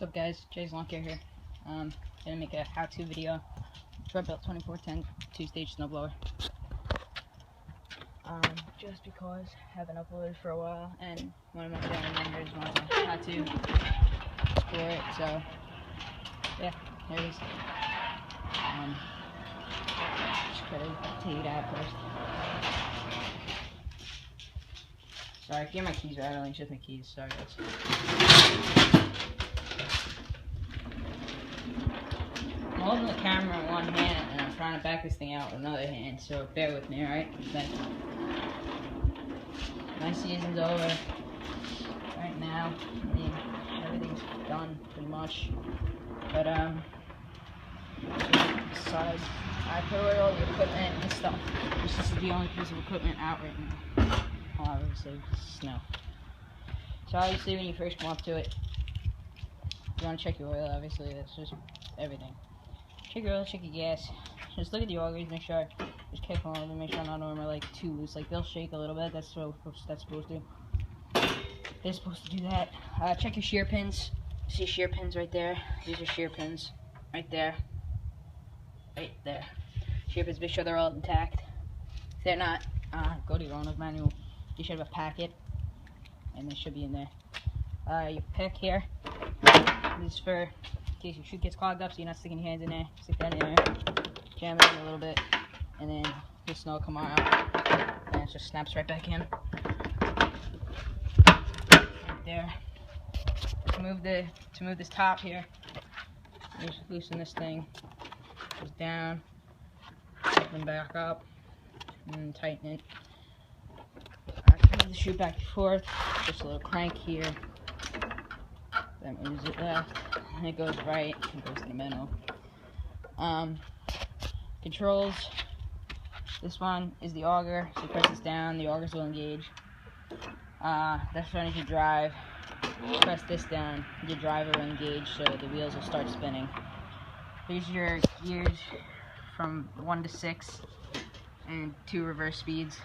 What's up guys, Jay's Lawn Care here. Gonna make a how-to video. Troy-bilt 2410 two-stage snowblower. Just because I haven't uploaded for a while and one of my family members wants a how-to for it, so yeah, here it is. Just gotta take it out first. Sorry, if you hear my keys rattling, it's just my keys, sorry guys. I'm holding the camera in one hand and I'm trying to back this thing out with another hand, so bear with me, alright? My season's over right now. I mean, everything's done pretty much. But besides, I put away all the equipment and stuff. This is the only piece of equipment out right now. Well, obviously, snow. So obviously when you first come up to it, you want to check your oil, obviously, that's just everything. Check your oil, check your gas. Just look at the augers, make sure, just kick them a little bit, make sure none of them are like too loose. Like they'll shake a little bit, that's supposed to. They're supposed to do that. Check your shear pins. See shear pins right there? These are shear pins. Right there. Right there. Shear pins, make sure they're all intact. If they're not, go to your owner's manual. You should have a packet, and they should be in there. Your pick here. This is for in case your chute gets clogged up so you're not sticking your hands in there. Stick that in there, jam it in a little bit, and then the snow will come out, and it just snaps right back in. Right there. To move this top here, just loosen this thing. Goes down, then back up, and tighten it. Move the chute back and forth. Just a little crank here. That moves it left, and it goes right, it goes to the middle. Controls. This one is the auger, so you press this down, the augers will engage. That's when you drive. Press this down, your driver will engage, so the wheels will start spinning. Here's your gears from 1 to 6 and 2 reverse speeds.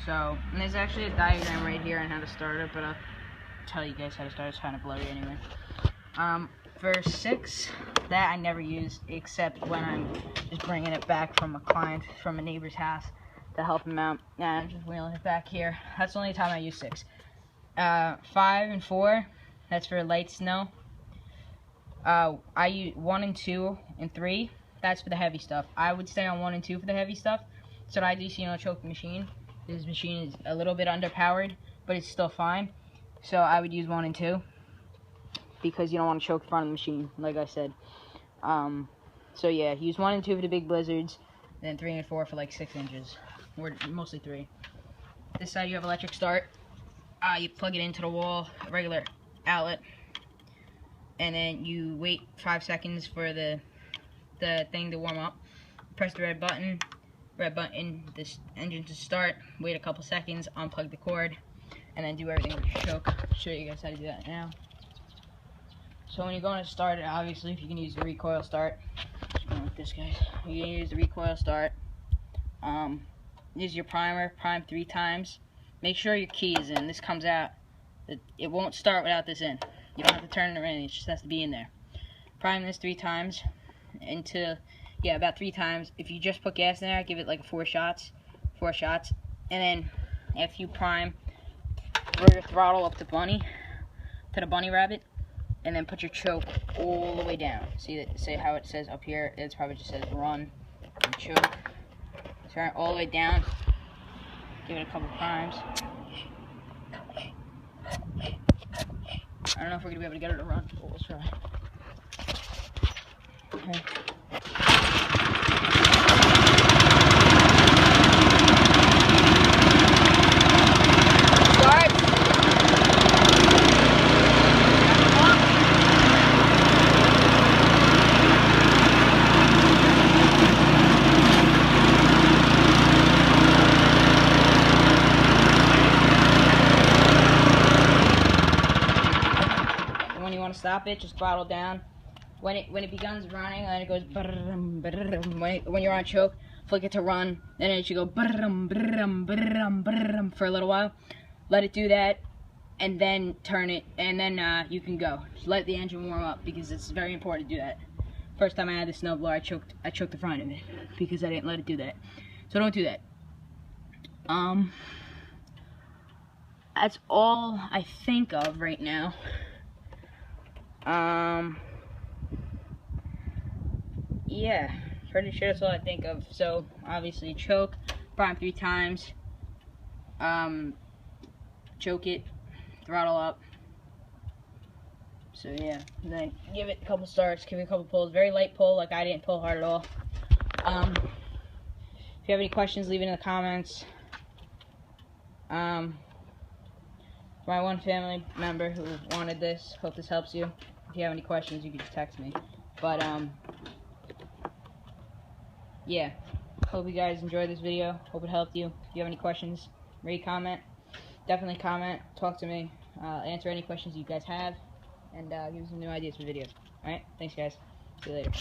So, and there's actually a diagram right here on how to start it, but I'll tell you guys how to start. It's kind of blurry anyway. For 6, that I never use except when I'm just bringing it back from a client from a neighbor's house to help him out. And I'm just wheeling it back here. That's the only time I use 6. 5 and 4, that's for light snow. I use 1 and 2 and 3. That's for the heavy stuff. I would stay on 1 and 2 for the heavy stuff. So I do, choke the machine. This machine is a little bit underpowered, but it's still fine. So I would use 1 and 2 because you don't want to choke the front of the machine, like I said. So yeah, use 1 and 2 for the big blizzards, then 3 and 4 for like 6 inches, or mostly 3. This side you have electric start. You plug it into the wall, a regular outlet, and then you wait 5 seconds for the thing to warm up. Press the red button, this engine to start. Wait a couple seconds, unplug the cord, and then do everything with your choke. I'll show you guys how to do that now. So when you're going to start it, obviously, if you can use the recoil start, just going with this guy. You can use the recoil start. Use your primer, prime 3 times. Make sure your key is in. This comes out. It won't start without this in. You don't have to turn it around. It just has to be in there. Prime this 3 times about 3 times. If you just put gas in there, give it like 4 shots. And then if you prime, throw your throttle up to the bunny rabbit, and then put your choke all the way down. See how it says up here? It probably just says run and choke. Turn it all the way down. Give it a couple primes. I don't know if we're gonna be able to get it to run, but we'll try. Okay. When you want to stop it, just throttle down. When it begins running, and it goes brrrm, brrrm. When you're on choke, flick it to run, and it should go brrrm, brrrm, brrrm, brrrm for a little while. Let it do that. and then turn it, and then you can go. Just let the engine warm up, because it's very important to do that. First time I had the snowblower, I choked the front of it because I didn't let it do that. So don't do that. That's all I think of right now. Yeah, pretty sure that's all I think of. So obviously choke, prime 3 times, choke it, throttle up. So yeah, and then give it a couple starts, give it a couple pulls, very light pull, like I didn't pull hard at all. If you have any questions, leave it in the comments. My one family member who wanted this, hope this helps you. If you have any questions, you can just text me. But yeah, hope you guys enjoyed this video. Hope it helped you. If you have any questions, rate, comment. Definitely comment, talk to me, answer any questions you guys have, and give me some new ideas for videos. Alright, thanks guys. See you later.